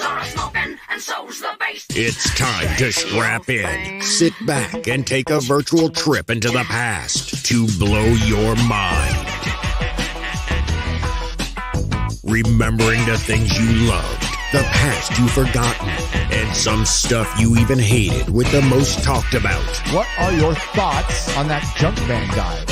are smoking, and so's the bass. It's time to strap in, sit back, and take a virtual trip into the past to blow your mind. Remembering the things you loved, the past you've forgotten, and some stuff you even hated with the most talked about. What are your thoughts on that Junkman guy?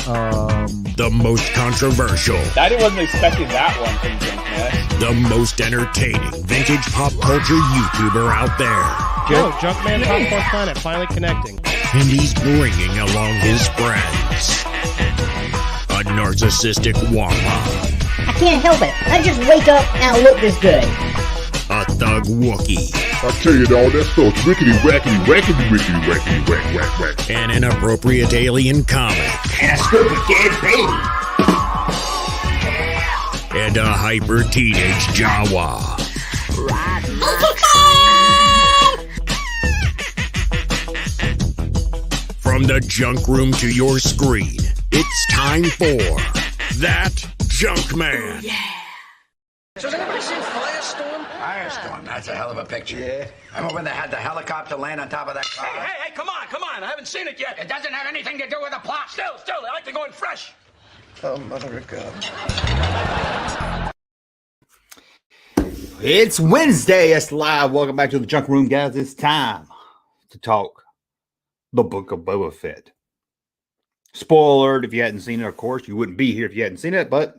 The most controversial. I wasn't expecting that one from Junkman. The most entertaining vintage pop culture YouTuber out there. Yo, Junkman Popcorn Planet finally connecting. And he's bringing along his friends. A narcissistic womp. I can't help it. I just wake up and I look this good. A thug Wookiee. I tell you, all that stuff's rickety, wackety, wackety, rickety, wackety, whack, whack, whack. An inappropriate alien comic. And a stupid dead baby. And a hyper teenage Jawa. From the junk room to your screen, it's time for That Junkman. Yeah. So has anybody seen Firestorm? Firestorm, that's a hell of a picture. Yeah. Remember when they had the helicopter land on top of that car? Hey, come on, I haven't seen it yet. It doesn't have anything to do with the plot. Still, I like to go in fresh. Oh, mother of God. It's Wednesday. It's live. Welcome back to the Junk Room, guys. It's time to talk the Book of Boba Fett. Spoiler alert, if you hadn't seen it, of course, you wouldn't be here if you hadn't seen it. But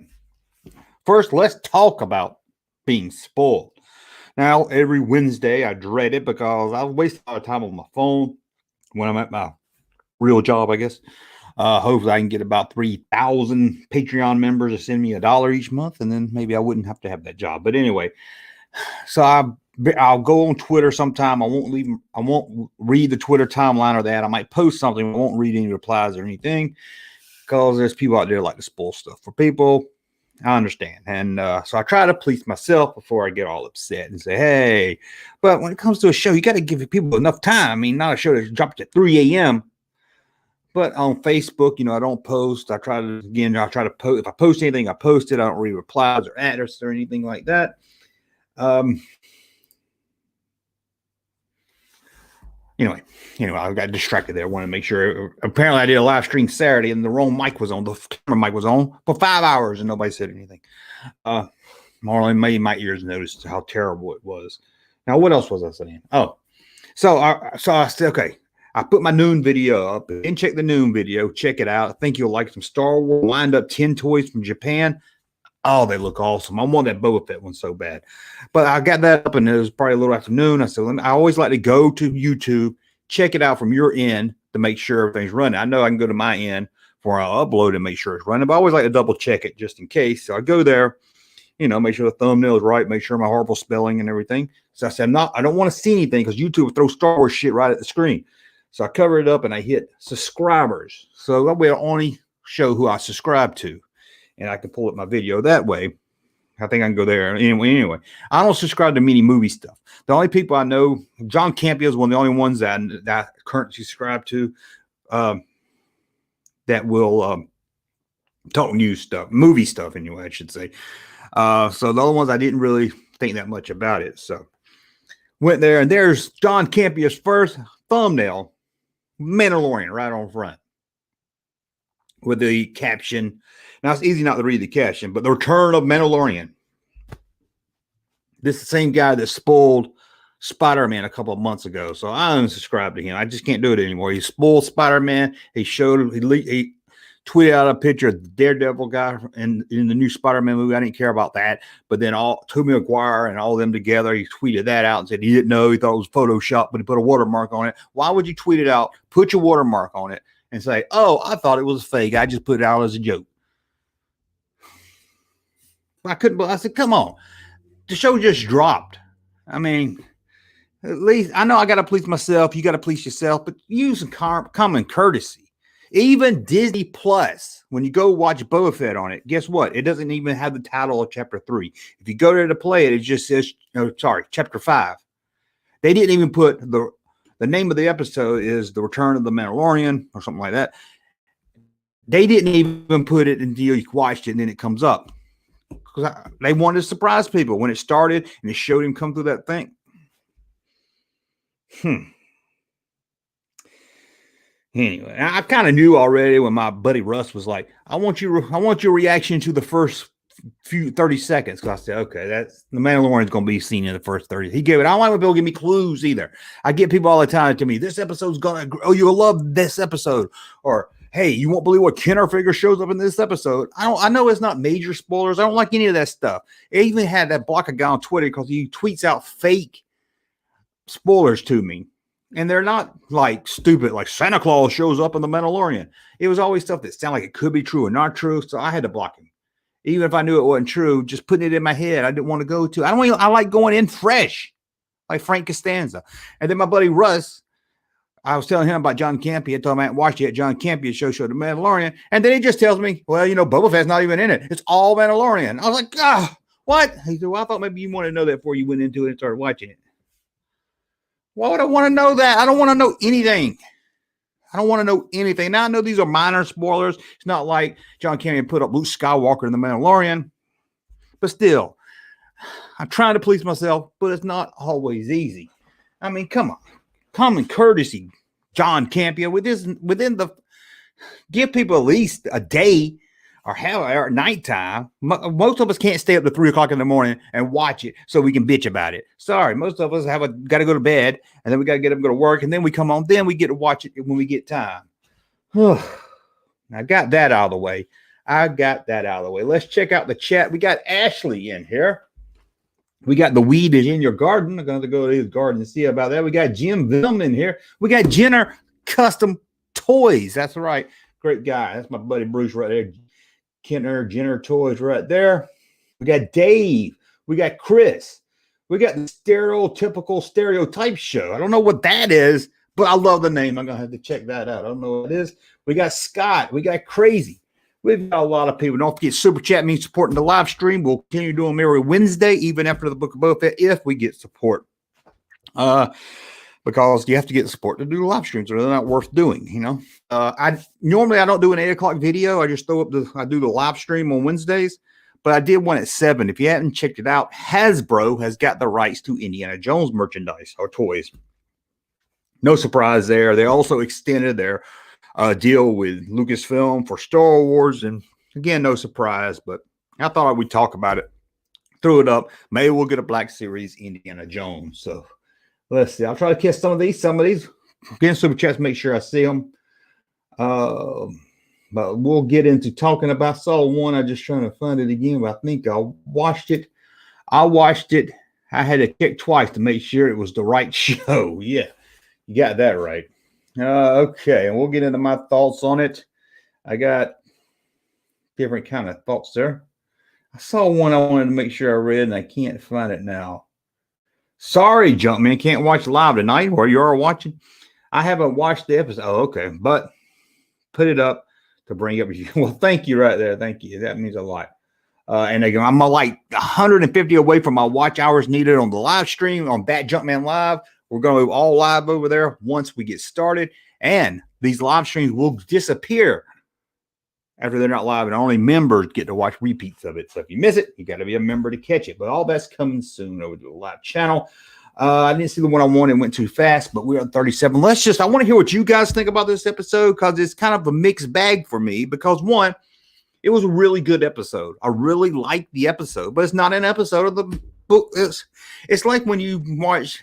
first, let's talk about being spoiled. Now, every Wednesday, I dread it because I waste a lot of time on my phone when I'm at my real job, I guess. Hopefully, I can get about 3,000 Patreon members to send me $1 each month, and then maybe I wouldn't have to have that job. But anyway, so I'll go on Twitter sometime. I won't read the Twitter timeline or that. I might post something. I won't read any replies or anything because there's people out there like to spoil stuff for people. I understand. And so I try to police myself before I get all upset and say, hey, but when it comes to a show, you got to give people enough time. I mean, not a show that drops at 3 a.m. But on Facebook, I don't post. I try to post. If I post anything, I post it. I don't read replies or addresses or anything like that. Anyway, I got distracted there. I wanted to make sure. Apparently, I did a live stream Saturday, and the wrong mic was on. The camera mic was on for 5 hours, and nobody said anything. Marlon made my ears notice how terrible it was. Now, what else was I saying? Oh, so I said, okay. I put my noon video up and check the noon video. Check it out. I think you'll like some Star Wars. Lined up 10 toys from Japan. Oh, they look awesome. I want that Boba Fett one so bad. But I got that up, and it was probably a little afternoon. I said, I always like to go to YouTube, check it out from your end to make sure everything's running. I know I can go to my end before I'll upload and make sure it's running, but I always like to double check it just in case. So I go there, make sure the thumbnail is right, make sure my horrible spelling and everything. So I said, I don't want to see anything because YouTube will throw Star Wars shit right at the screen. So I cover it up and I hit subscribers. So that way I'll only show who I subscribe to. And I can pull up my video that way. I think I can go there. Anyway, I don't subscribe to many movie stuff. The only people I know, John Campia is one of the only ones that I currently subscribe to that will talk news stuff, movie stuff anyway, I should say. So the other ones I didn't really think that much about it. So went there, and there's John Campia's first thumbnail, Mandalorian, right on front with the caption. Now, it's easy not to read the caption, but the return of Mandalorian. This is the same guy that spoiled Spider-Man a couple of months ago. So I unsubscribed to him. I just can't do it anymore. He spoiled Spider-Man. He tweeted out a picture of the Daredevil guy in the new Spider-Man movie. I didn't care about that. But then Tobey Maguire and all of them together, he tweeted that out and said he didn't know. He thought it was Photoshop, but he put a watermark on it. Why would you tweet it out, put your watermark on it, and say, oh, I thought it was fake. I just put it out as a joke. I said, come on. The show just dropped. I mean, at least I know I got to police myself. You got to police yourself, but use some common courtesy. Even Disney Plus, when you go watch Boba Fett on it, guess what? It doesn't even have the title of Chapter 3. If you go there to play it, it just says, Chapter 5. They didn't even put the name of the episode is The Return of the Mandalorian or something like that. They didn't even put it until you watched it and then it comes up. Because they wanted to surprise people when it started and it showed him come through that thing. Anyway, I kind of knew already when my buddy Russ was like, I want your reaction to the first few 30 seconds. Because I said, okay, that's the Mandalorian's going to be seen in the first 30. He gave it. I don't like when people give me clues either. I get people all the time to me, this episode's going to, oh, you'll love this episode. Or, hey, you won't believe what Kenner figure shows up in this episode. I know it's not major spoilers. I don't like any of that stuff. I even had that block a guy on Twitter because he tweets out fake spoilers to me. And they're not like stupid, like Santa Claus shows up in the Mandalorian. It was always stuff that sounded like it could be true or not true. So I had to block him. Even if I knew it wasn't true, just putting it in my head, I didn't want to go to. I like going in fresh, like Frank Costanza. And then my buddy Russ, I was telling him about John Campea. I told him I hadn't watched it yet. John Campea showed the Mandalorian. And then he just tells me, well, Boba Fett's not even in it. It's all Mandalorian. I was like, what? He said, well, I thought maybe you wanted to know that before you went into it and started watching it. Why would I want to know that? I don't want to know anything. Now I know these are minor spoilers. It's not like John Campea put up Luke Skywalker in the Mandalorian. But still, I'm trying to please myself, but it's not always easy. I mean, come on. Common courtesy, John Campea, give people at least a day or nighttime. Most of us can't stay up to 3 o'clock in the morning and watch it so we can bitch about it. Sorry, most of us got to go to bed, and then we got to get up and go to work, and then we come on. Then we get to watch it when we get time. I got that out of the way. Let's check out the chat. We got Ashley in here. We got the weed is in your garden. I'm going to go to his garden and see about that. We got Jim Vilm in here. We got Jenner Custom Toys. That's right. Great guy. That's my buddy Bruce right there. Jenner Toys right there. We got Dave. We got Chris. We got the stereotypical stereotype show. I don't know what that is, but I love the name. I'm going to have to check that out. I don't know what it is. We got Scott. We got Crazy. We've got a lot of people. Don't forget, Super Chat means supporting the live stream. We'll continue doing them every Wednesday, even after the Book of Boba Fett, if we get support. Because you have to get support to do live streams, or they're not worth doing, I normally don't do an 8 o'clock video. I just I do the live stream on Wednesdays, but I did one at 7. If you haven't checked it out, Hasbro has got the rights to Indiana Jones merchandise or toys. No surprise there. They also extended their deal with Lucasfilm for Star Wars, and again, no surprise, but I thought I would talk about it, throw it up. Maybe we'll get a Black Series Indiana Jones. So let's see. I'll try to catch some of these. Again, Super Chats, make sure I see them. But we'll get into talking about. I saw one. I'm just trying to find it again, but I think I watched it. I had to check twice to make sure it was the right show. Yeah, you got that right. Okay, and we'll get into my thoughts on it. I got different kind of thoughts there. I saw one I wanted to make sure I read, and I can't find it now. Sorry, Junkman, can't watch live tonight where you are watching. I haven't watched the episode. Oh, okay, but put it up to bring up. Well, thank you right there. Thank you. That means a lot. And again, I'm like 150 away from my watch hours needed on the live stream on Bat Junkman Live. We're going to go all live over there once we get started. And these live streams will disappear after they're not live, and only members get to watch repeats of it. So if you miss it, you got to be a member to catch it. But all that's coming soon over to the live channel. I didn't see the one I wanted. It went too fast, but we're on 37. I want to hear what you guys think about this episode, because it's kind of a mixed bag for me. Because one, it was a really good episode. I really liked the episode, but it's not an episode of the book. It's like when you watch,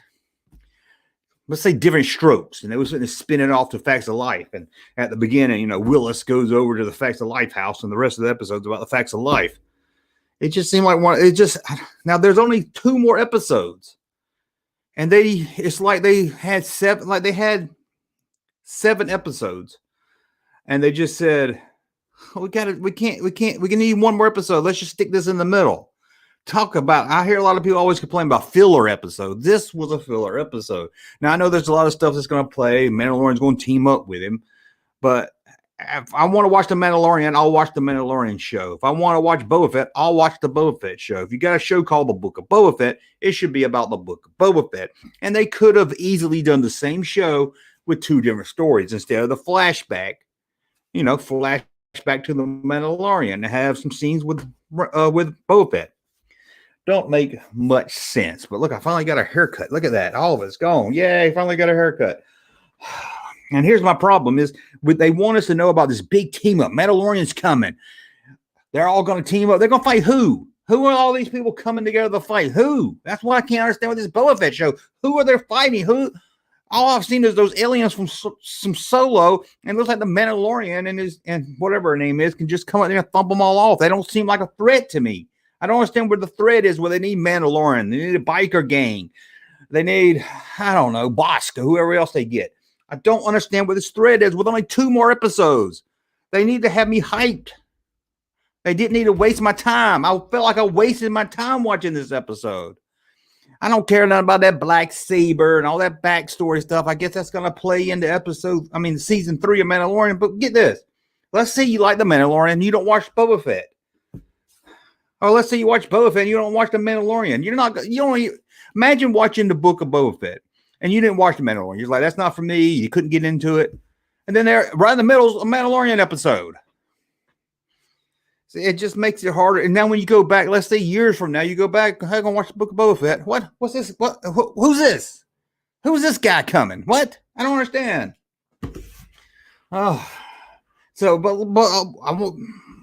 let's say, Different Strokes, and they was spinning off to Facts of Life. And at the beginning, Willis goes over to the Facts of Life house, and the rest of the episode's about the Facts of Life. It just seemed like now there's only 2 more episodes, and it's like they had 7 episodes, and they just said, we can need 1 more episode. Let's just stick this in the middle. I hear a lot of people always complain about filler episodes. This was a filler episode. Now, I know there's a lot of stuff that's going to play. Mandalorian's going to team up with him. But if I want to watch the Mandalorian, I'll watch the Mandalorian show. If I want to watch Boba Fett, I'll watch the Boba Fett show. If you got a show called The Book of Boba Fett, it should be about the Book of Boba Fett. And they could have easily done the same show with 2 different stories instead of the flashback. Flashback to the Mandalorian and have some scenes with Boba Fett. don't make much sense. But look, I finally got a haircut. Look at that. All of it's gone. Yay, finally got a haircut. And here's my problem is they want us to know about this big team up. Mandalorian's coming. They're all going to team up. They're going to fight who? Who are all these people coming together to fight? Who? That's what I can't understand with this Boba Fett show. Who are they fighting? Who? All I've seen is those aliens from some Solo, and it looks like the Mandalorian and whatever her name is can just come up there and thump them all off. They don't seem like a threat to me. I don't understand where the threat is. Where they need Mandalorian, they need a biker gang, they need, I don't know, Bosco, whoever else they get. I don't understand where this thread is with only 2 more episodes. They need to have me hyped. They didn't need to waste my time. I felt like I wasted my time watching this episode. I don't care nothing about that black saber and all that backstory stuff. I guess that's going to play into season 3 of Mandalorian. But get this. Let's say you like the Mandalorian and you don't watch Boba Fett. Or let's say you watch Boba Fett and you don't watch the Mandalorian. Imagine watching the Book of Boba Fett and you didn't watch the Mandalorian. You're like, that's not for me. You couldn't get into it. And then there, right in the middle, a Mandalorian episode. So it just makes it harder. And now when you go back, let's say years from now, you go back, I'm going to watch the Book of Boba Fett. What? What's this? What? Who's this? Who's this guy coming? What? I don't understand. Oh, so, but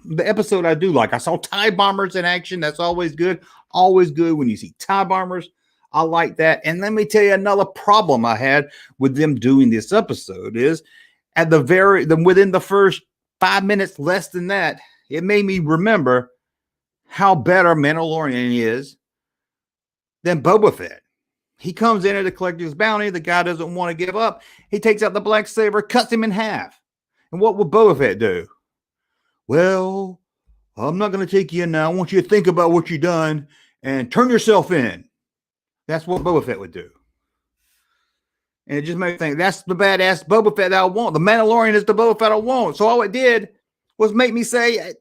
the episode I do like, I saw TIE bombers in action. That's always good. Always good when you see TIE bombers. I like that. And let me tell you another problem I had with them doing this episode is within the first 5 minutes, less than that, it made me remember how better Mandalorian is than Boba Fett. He comes in to collect his bounty. The guy doesn't want to give up. He takes out the black saber, cuts him in half. And what would Boba Fett do? Well, I'm not going to take you in now. I want you to think about what you've done and turn yourself in. That's what Boba Fett would do. And it just made me think, that's the badass Boba Fett that I want. The Mandalorian is the Boba Fett I want. So all it did was make me say,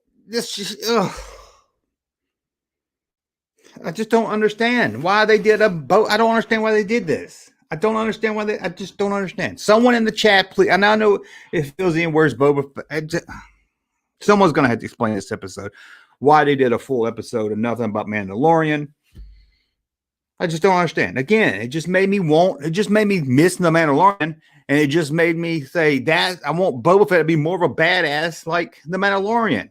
I just don't understand why they did I don't understand why they did this. I don't understand why I just don't understand. Someone in the chat, please. And I know it fills in where's Boba Fett. Someone's going to have to explain this episode, why they did a full episode of nothing about Mandalorian. I just don't understand. Again, it just made me miss the Mandalorian. And it just made me say that I want Boba Fett to be more of a badass like the Mandalorian.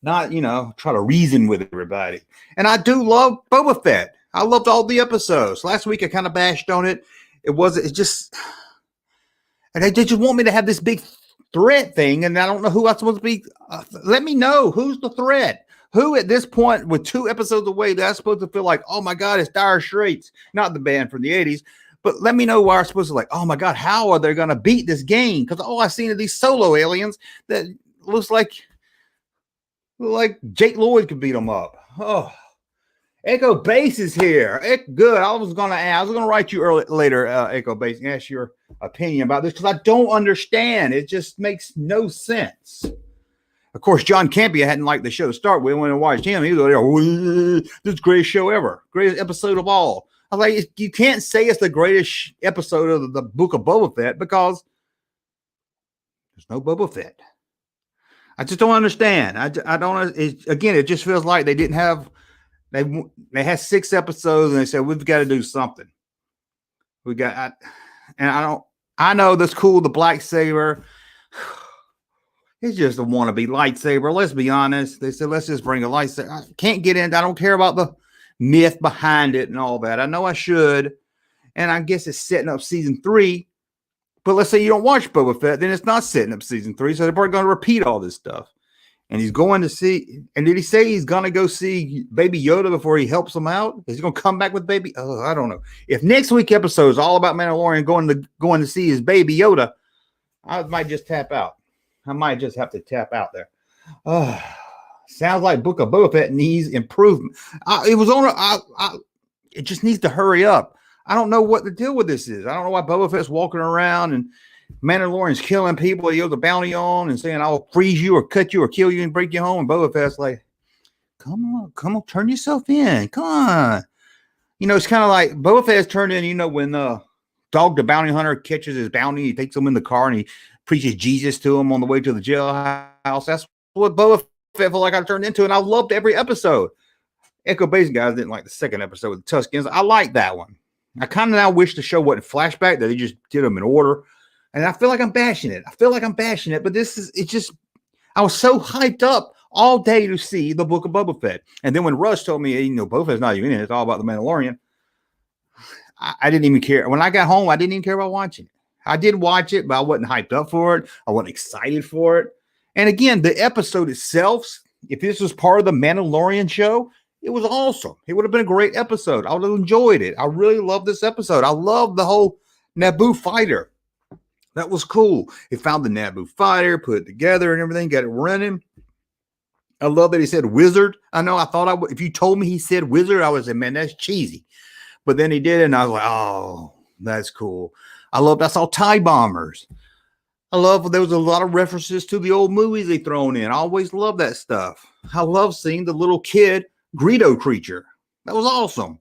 Not, try to reason with everybody. And I do love Boba Fett. I loved all the episodes. Last week I kind of bashed on it. And they just want me to have this big threat thing. And I don't know who I'm supposed to be. Let me know who's the threat. Who at this point, with 2 episodes away, that's supposed to feel like, oh my God, it's Dire Straits. Not the band from the 80s. But let me know why I'm supposed to like, oh my God, how are they going to beat this game? Because all I've seen are these solo aliens that looks like Jake Lloyd could beat them up. Oh, Echo Base is here. Good. I was going to write you later, Echo Base, and ask your opinion about this because I don't understand. It just makes no sense. Of course, John Campia hadn't liked the show to start with. When I watched him, he was like, this is the greatest show ever. Greatest episode of all. I was like, you can't say it's the greatest episode of the Book of Boba Fett because there's no Boba Fett. I just don't understand. I don't. It just feels like they didn't have. They had 6 episodes and they said we've got to do something. I know that's cool. The black saber. It's just a wannabe lightsaber. Let's be honest. They said let's just bring a lightsaber. I can't get into. I don't care about the myth behind it and all that. I know I should. And I guess it's setting up season 3. But let's say you don't watch Boba Fett, then it's not setting up season 3. So they're probably going to repeat all this stuff. And he's going to see. And did he say he's going to go see Baby Yoda before he helps him out? Is he going to come back with Baby? Oh, I don't know. If next week episode is all about Mandalorian going to see his Baby Yoda, I might just tap out. I might just have to tap out there. Sounds like Book of Boba Fett needs improvement. It just needs to hurry up. I don't know what the deal with this is. I don't know why Boba Fett's walking around and Mandalorian's killing people he has a bounty on and saying, I'll freeze you or cut you or kill you and break you home. And Boba Fett's like, come on, turn yourself in. Come on. It's kind of like Boba Fett's turned in, when Dog the Bounty Hunter catches his bounty, he takes him in the car and he preaches Jesus to him on the way to the jailhouse. That's what Boba Fett felt like I turned into, and I loved every episode. Echo Base guys didn't like the second episode with the Tuskens. I like that one. I kind of now wish the show wasn't flashback, that they just did them in order. And I feel like I'm bashing it. But I was so hyped up all day to see the Book of Boba Fett. And then when Russ told me, hey, Boba Fett's not even in it, it's all about the Mandalorian, I didn't even care. When I got home, I didn't even care about watching it. I did watch it, but I wasn't hyped up for it. I wasn't excited for it. And again, the episode itself, if this was part of the Mandalorian show, it was awesome. It would have been a great episode. I would have enjoyed it. I really love this episode. I love the whole Naboo fighter. That was cool. He found the Naboo fighter, put it together and everything, got it running. I love that he said wizard. I know I thought if you told me he said wizard, I would say, man, that's cheesy. But then he did it, and I was like, oh, that's cool. I saw TIE bombers. There was a lot of references to the old movies they thrown in. I always love that stuff. I love seeing the little kid Greedo creature. That was awesome.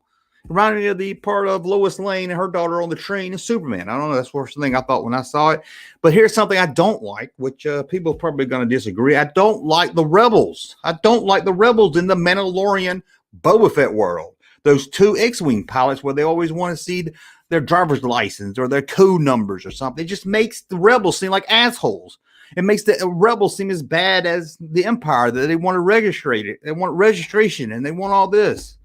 Reminded me of the part of Lois Lane and her daughter on the train and Superman. I don't know. That's the first thing I thought when I saw it. But here's something I don't like, which people are probably going to disagree. I don't like the rebels. I don't like the rebels in the Mandalorian Boba Fett world. Those two X-Wing pilots where they always want to see their driver's license or their code numbers or something. It just makes the rebels seem like assholes. It makes the rebels seem as bad as the Empire, that they want to register it. They want registration and they want all this.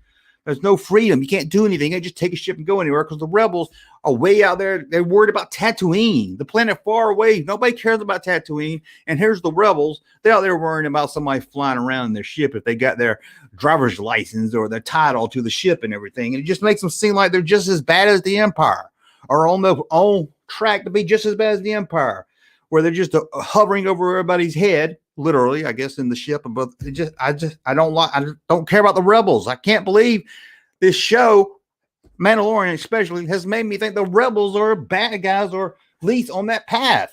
There's no freedom. You can't do anything. They just take a ship and go anywhere because the rebels are way out there. They're worried about Tatooine, the planet far away. Nobody cares about Tatooine. And here's the rebels. They're out there worrying about somebody flying around in their ship if they got their driver's license or their title to the ship and everything. And it just makes them seem like they're just as bad as the Empire, or on track to be just as bad as the Empire, where they're just hovering over everybody's head. Literally, I guess, in the ship, but I don't care about the rebels. I can't believe this show, Mandalorian especially, has made me think the rebels are bad guys, or at least on that path.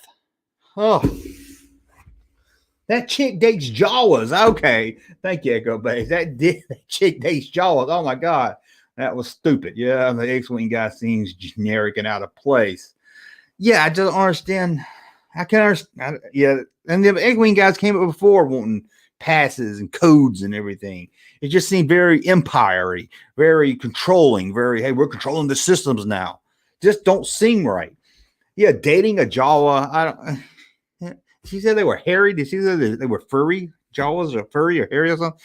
Oh, that chick dates Jawas. Okay, thank you, Echo Base. That chick dates Jawas. Oh my God, that was stupid. Yeah, the X-Wing guy seems generic and out of place. Yeah, I just don't understand. I can understand. Yeah. And the X-Wing guys came up before wanting passes and codes and everything. It just seemed very empire-y, very controlling, hey, we're controlling the systems now. Just don't seem right. Yeah, dating a Jawa. She said they were hairy. Did she say they were furry? Jawas are furry or hairy or something?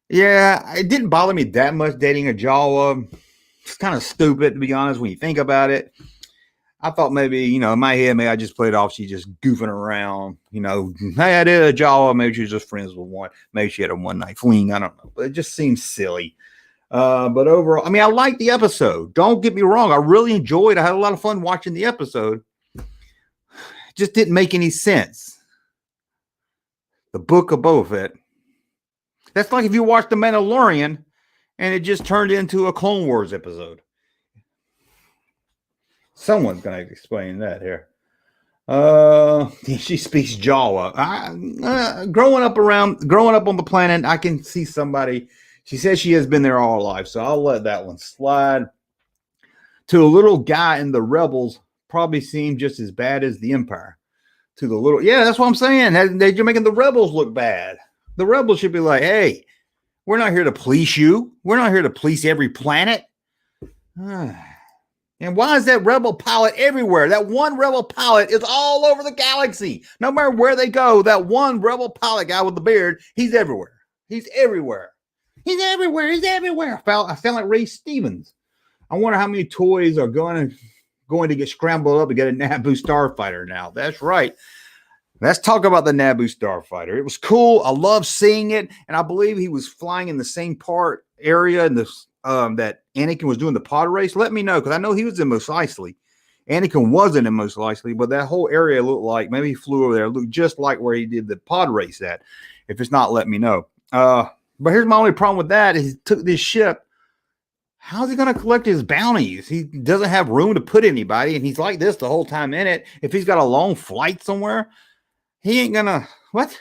Yeah, it didn't bother me that much dating a Jawa. It's kind of stupid, to be honest, when you think about it. I thought maybe, in my head, maybe I just played off. She's just goofing around, hey, I did a Jawa. Maybe she was just friends with one. Maybe she had a one-night fling. I don't know. But it just seems silly. But overall, I liked the episode. Don't get me wrong. I really enjoyed it. I had a lot of fun watching the episode. It just didn't make any sense. The Book of Boba Fett. That's like if you watched The Mandalorian and it just turned into a Clone Wars episode. Someone's going to explain that here. She speaks Jawa. Growing up on the planet, I can see somebody. She says she has been there all her life, so I'll let that one slide. To the little guy in the Rebels, probably seemed just as bad as the Empire. To the little, yeah, that's what I'm saying. You're making the Rebels look bad. The Rebels should be like, hey, we're not here to police you. We're not here to police every planet. And why is that rebel pilot everywhere? That one rebel pilot is all over the galaxy. No matter where they go, that one rebel pilot guy with the beard, he's everywhere. He's everywhere. He's everywhere. He's everywhere. I sound like Ray Stevens. I wonder how many toys are going to get scrambled up to get a Naboo starfighter now. That's right. Let's talk about the Naboo starfighter. It was cool. I love seeing it. And I believe he was flying in the same area in this that Anakin was doing the pod race. Let me know, because I know he was in Mos Eisley. Anakin wasn't in Mos Eisley, but that whole area looked like, maybe he flew over there, looked just like where he did the pod race at. If it's not, let me know. But here's my only problem with that is he took this ship. How's he going to collect his bounties? He doesn't have room to put anybody, and he's like this the whole time in it. If he's got a long flight somewhere, he ain't gonna, what?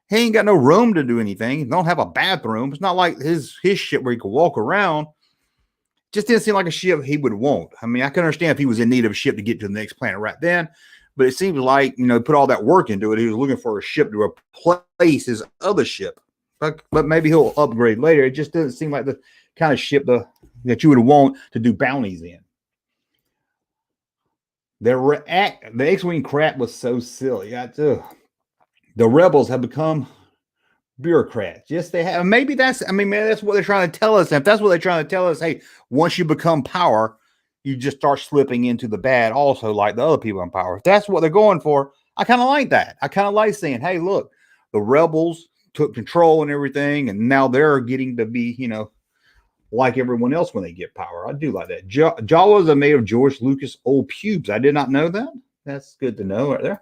He ain't got no room to do anything. He don't have a bathroom. It's not like his ship where he could walk around. Just didn't seem like a ship he would want. I can understand if he was in need of a ship to get to the next planet right then, but it seems like, put all that work into it. He was looking for a ship to replace his other ship. but maybe he'll upgrade later. It just doesn't seem like the kind of ship that you would want to do bounties in. The X-Wing crap was so silly. The rebels have become bureaucrats. Yes, they have. Maybe that's what they're trying to tell us. And if that's what they're trying to tell us, hey, once you become power, you just start slipping into the bad also, like the other people in power. If that's what they're going for, I kind of like that. I kind of like saying, hey, look, the rebels took control and everything, and now they're getting to be, like everyone else when they get power. I do like that. Jawas are made of George Lucas' old pubes. I did not know that. That's good to know right there.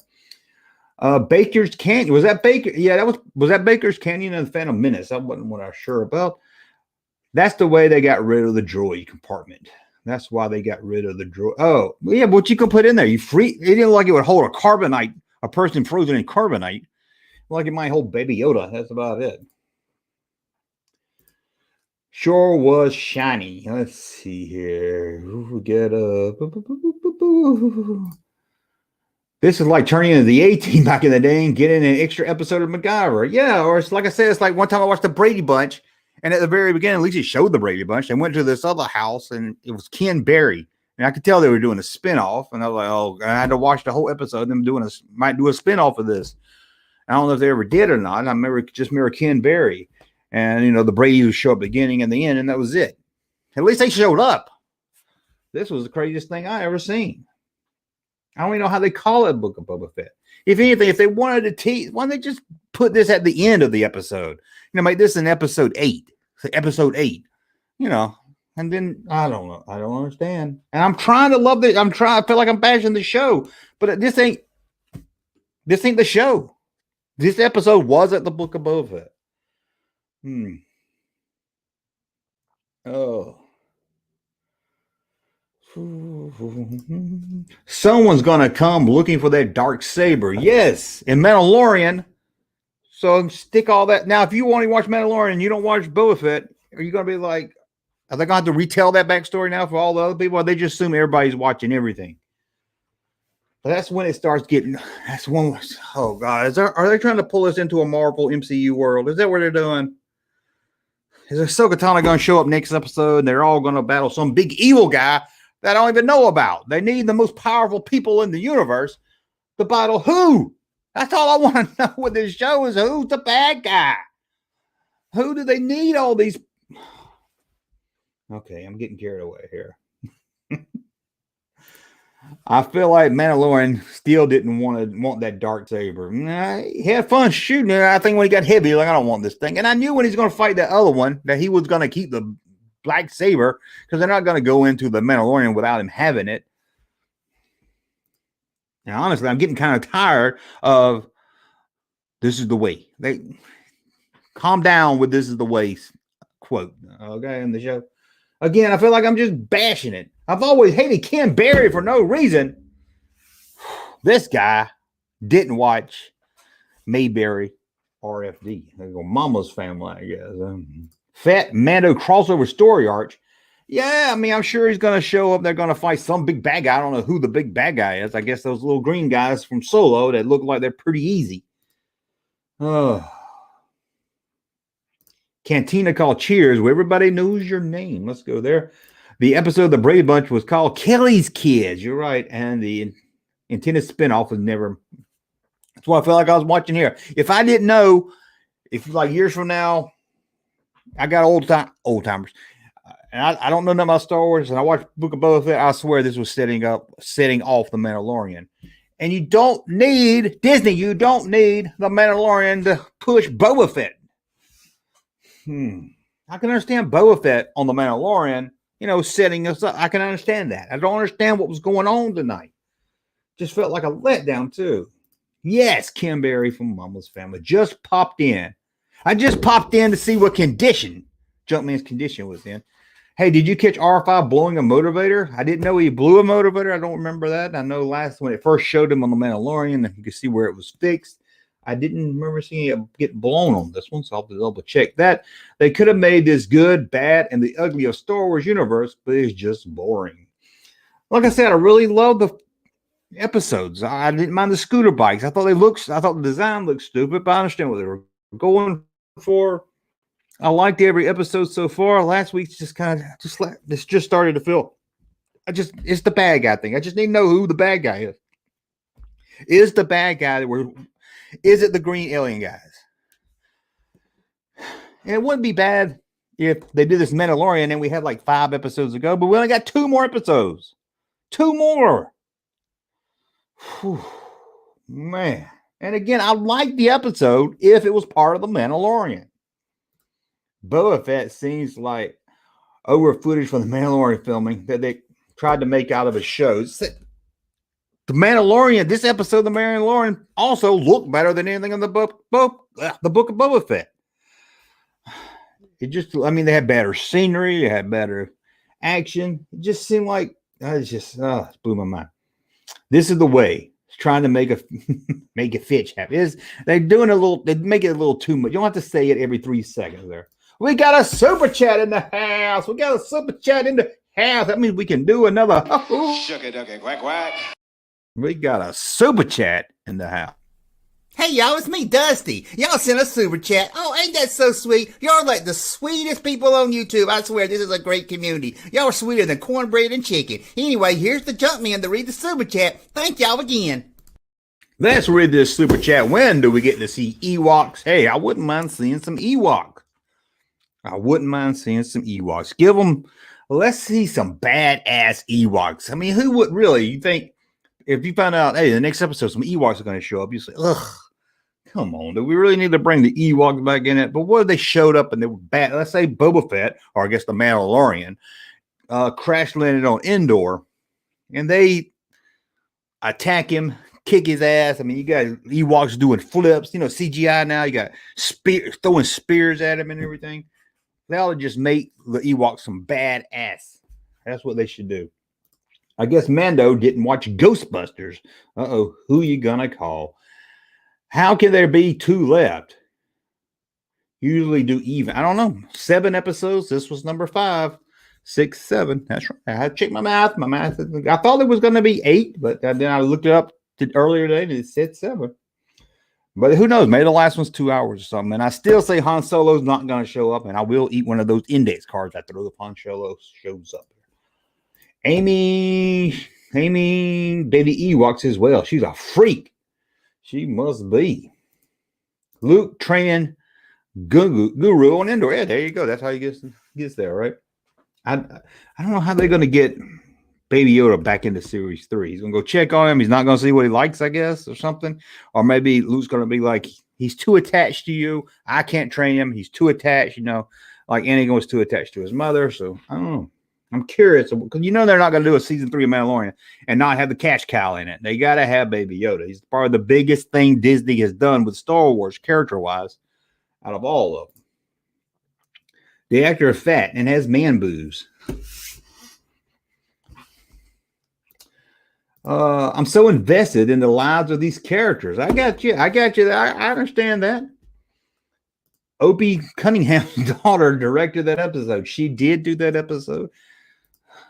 Baker's Canyon. Was that Baker? Yeah, was that Baker's Canyon in the Phantom Menace. That wasn't what I was sure about. That's the way they got rid of the droid compartment. That's why they got rid of the droid. Oh, yeah, but you can put in there. It didn't look like it would hold a person frozen in carbonite. Like it might hold Baby Yoda. That's about it. Sure was shiny. Let's see here. Get up. This is like turning into the A-Team back in the day and getting an extra episode of MacGyver. Yeah, or it's like I said, it's like one time I watched the Brady Bunch, and at the very beginning, at least it showed the Brady Bunch. They went to this other house, and it was Ken Berry. And I could tell they were doing a spinoff, and I was like, oh, I had to watch the whole episode. Them might do a spinoff of this. I don't know if they ever did or not. I remember Ken Berry. And, the Brady would show up at the beginning and the end, and that was it. At least they showed up. This was the craziest thing I ever seen. I don't even know how they call it Book of Boba Fett. If anything, if they wanted to tease, why don't they just put this at the end of the episode? Make this an episode 8. Episode 8. And then, I don't know. I don't understand. And I'm trying to love this. I feel like I'm bashing the show. But this ain't the show. This episode was at the Book of Boba Fett. Oh. Someone's gonna come looking for that dark saber. Yes, in Mandalorian. So stick all that. Now, if you want to watch Mandalorian and you don't watch Boba Fett, are you gonna be like, are they gonna have to retell that backstory now for all the other people? Or they just assume everybody's watching everything? But that's when it starts getting. That's when. Oh God, are they trying to pull us into a Marvel MCU world? Is that what they're doing? Is Ahsoka Tano going to show up next episode and they're all going to battle some big evil guy that I don't even know about? They need the most powerful people in the universe to battle who? That's all I want to know with this show is who's the bad guy? Who do they need all these? Okay, I'm getting carried away here. I feel like Mandalorian still didn't want that dark saber. He had fun shooting it. I think when he got heavy, like, I don't want this thing. And I knew when he's going to fight that other one that he was going to keep the black saber because they're not going to go into the Mandalorian without him having it. And honestly, I'm getting kind of tired of this is the way. They calm down with this is the way quote. Okay, in the show. Again, I feel like I'm just bashing it. I've always hated Ken Berry for no reason. This guy didn't watch Mayberry RFD. Mama's Family, I guess. Fett Mando crossover story arc. Yeah, I'm sure he's going to show up. They're going to fight some big bad guy. I don't know who the big bad guy is. I guess those little green guys from Solo that look like they're pretty easy. Oh. Cantina called Cheers, where everybody knows your name. Let's go there. The episode of the Brady Bunch was called Kelly's Kids. You're right. And the intended spinoff was never. That's what I felt like I was watching here. If I didn't know, if like years from now, I got old timers. And I don't know nothing about Star Wars, and I watched Book of Boba Fett. I swear this was setting off the Mandalorian. And you don't need Disney. You don't need the Mandalorian to push Boba Fett. I can understand Boba Fett on the Mandalorian, setting us up. I can understand that. I don't understand what was going on tonight. Just felt like a letdown too. Yes, Kim Berry from Mama's Family just popped in. I just popped in to see what condition Junkman's condition was in. Hey, did you catch R5 blowing a motivator? I didn't know he blew a motivator. I don't remember that. I know when it first showed him on the Mandalorian, you could see where it was fixed. I didn't remember seeing it get blown on this one, so I'll have to double check that. They could have made this good, bad, and the ugly of Star Wars universe, but it's just boring. Like I said, I really love the episodes. I didn't mind the scooter bikes. I thought the design looked stupid, but I understand what they were going before. I liked every episode so far. Last week's just this just started to feel. It's the bad guy thing. I just need to know who the bad guy is. Is the bad guy is it the green alien guys? And it wouldn't be bad if they did this Mandalorian and we had like 5 episodes ago, but we only got 2 more episodes. 2 more. Whew, man. And again, I liked the episode if it was part of the Mandalorian. Boba Fett seems like over footage from the Mandalorian filming that they tried to make out of a show. The Mandalorian, this episode of the Mandalorian also looked better than anything in the Book of Boba Fett. They had better scenery, they had better action. It just seemed like it blew my mind. This is the way. It's trying to make a Fitch happy. They're doing they make it a little too much. You don't have to say it every 3 seconds there. We got a super chat in the house. That means we can do another. Shucky ducky quack quack. We got a super chat in the house. Hey y'all, it's me, Dusty. Y'all sent a super chat. Oh, ain't that so sweet? Y'all are like the sweetest people on YouTube. I swear, this is a great community. Y'all are sweeter than cornbread and chicken. Anyway, here's the Junkman to read the super chat. Thank y'all again. Let's read this super chat. When do we get to see Ewoks? Hey, I wouldn't mind seeing some Ewoks. Let's see some badass Ewoks. I mean, who would really, you think, if you find out, hey, the next episode, some Ewoks are going to show up, you say, ugh, come on, do we really need to bring the Ewoks back in it? But what if they showed up and they were bad? Let's say Boba Fett, or I guess the Mandalorian, crash landed on Endor, and they attack him, kick his ass. I mean, you got Ewoks doing flips, CGI now. You got throwing spears at him and everything. They ought to just make the Ewoks some badass. That's what they should do. I guess Mando didn't watch Ghostbusters. Uh-oh, who you gonna call? How can there be 2 left? Usually do even. I don't know. 7 episodes. This was number 5. 6, 7. That's right. I had to check my math. I thought it was going to be 8, but then I looked it up earlier today and it said 7. But who knows? Maybe the last one's 2 hours or something. And I still say Han Solo's not going to show up, and I will eat one of those index cards after Han Solo shows up. Amy, baby Ewoks as well. She's a freak. She must be. Luke training Guru on Endor. Yeah, there you go. That's how he gets there, right? I don't know how they're going to get Baby Yoda back into Series 3. He's going to go check on him. He's not going to see what he likes, I guess, or something. Or maybe Luke's going to be like, he's too attached to you. I can't train him. He's too attached, like Anakin was too attached to his mother. So, I don't know. I'm curious because they're not going to do a season 3 of Mandalorian and not have the cash cow in it. They got to have Baby Yoda. He's probably the biggest thing Disney has done with Star Wars character-wise out of all of them. The actor is fat and has man boobs. I'm so invested in the lives of these characters. I got you. I understand that. Opie Cunningham's daughter directed that episode. She did do that episode.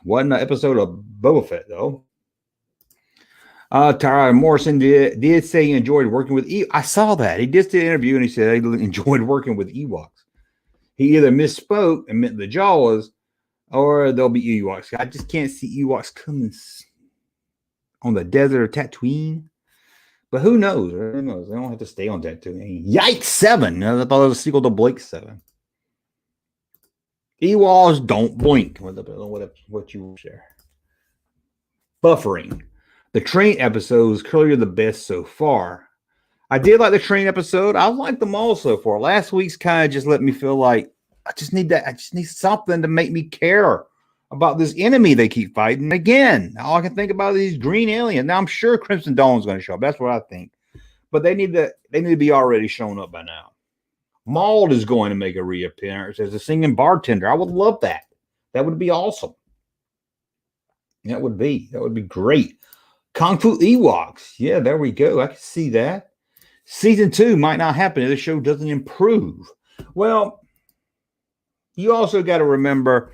Wasn't an episode of Boba Fett, though. Tara Morrison did say he enjoyed working with Ewoks. I saw that. He did an interview and he said he enjoyed working with Ewoks. He either misspoke and meant the Jawas, or there'll be Ewoks. I just can't see Ewoks coming on the desert of Tatooine. But who knows? Who knows? They don't have to stay on Tatooine. Yikes, 7. I thought it was a sequel to Blake 7. Ewoks don't blink. What you share. Buffering. The train episode is clearly the best so far. I did like the train episode. I like them all so far. Last week's kind of just let me feel like I just need something to make me care about this enemy they keep fighting. Again, all I can think about is these green aliens. Now I'm sure Crimson Dawn's going to show up. That's what I think. But they need to be already shown up by now. Maud is going to make a reappearance as a singing bartender. I would love that. That would be awesome. That would be great. Kung Fu Ewoks. Yeah, there we go. I can see that. Season 2 might not happen if the show doesn't improve. Well, you also got to remember,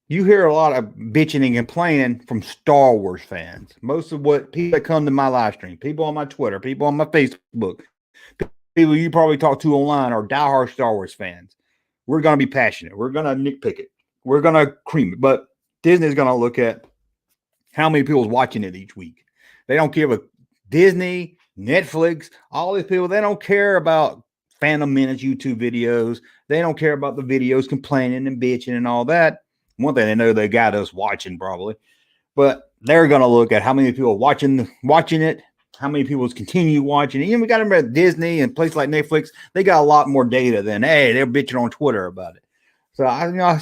you hear a lot of bitching and complaining from Star Wars fans. Most of what people that come to my live stream, people on my Twitter, people on my Facebook, people you probably talk to online are diehard Star Wars fans. We're going to be passionate. We're going to nitpick it. We're going to cream it. But Disney's going to look at how many people's watching it each week. They don't care about Disney, Netflix, all these people. They don't care about Phantom Menace YouTube videos. They don't care about the videos complaining and bitching and all that. One thing they know, they got us watching probably. But they're going to look at how many people watching it, how many people continue watching it. We got to remember Disney and places like Netflix, they got a lot more data than, hey, they're bitching on Twitter about it. So,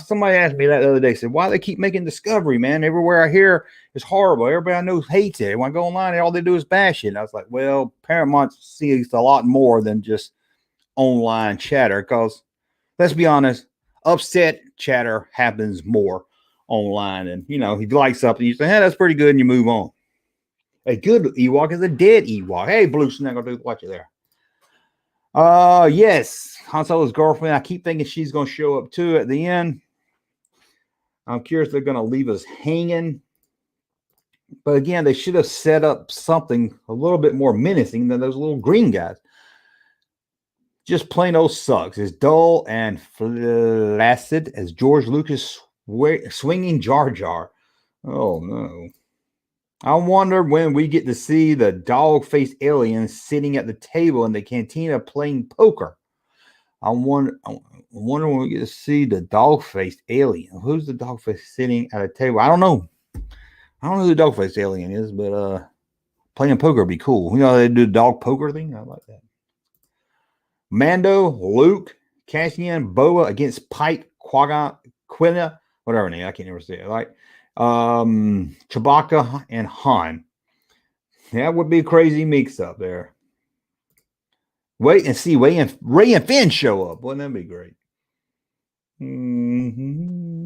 somebody asked me that the other day, said, why do they keep making Discovery, man? Everywhere I hear it's horrible. Everybody I know hates it. When I go online, all they do is bash it. And I was like, well, Paramount sees a lot more than just online chatter because, let's be honest, upset chatter happens more online. And, if you like something, you say, hey, that's pretty good, and you move on. A good Ewok is a dead Ewok. Hey, Blue Snaggle Dude, watch it there. Yes, Han Solo's girlfriend. I keep thinking she's going to show up too at the end. I'm curious if they're going to leave us hanging. But again, they should have set up something a little bit more menacing than those little green guys. Just plain old sucks. It's dull and flaccid as George Lucas swinging Jar Jar. Oh, no. I wonder when we get to see the dog-faced alien sitting at the table in the cantina playing poker. I wonder when we get to see the dog-faced alien. Who's the dog-faced sitting at a table? I don't know. I don't know who the dog-faced alien is, but playing poker would be cool. They do the dog poker thing? I like that. Mando, Luke, Cassian, Boba against Pike, Quina, whatever name. I can't ever say it. Like Chewbacca and Han. That would be a crazy mix up there. Wait and see Ray and Finn show up. Wouldn't that be great? Mm-hmm.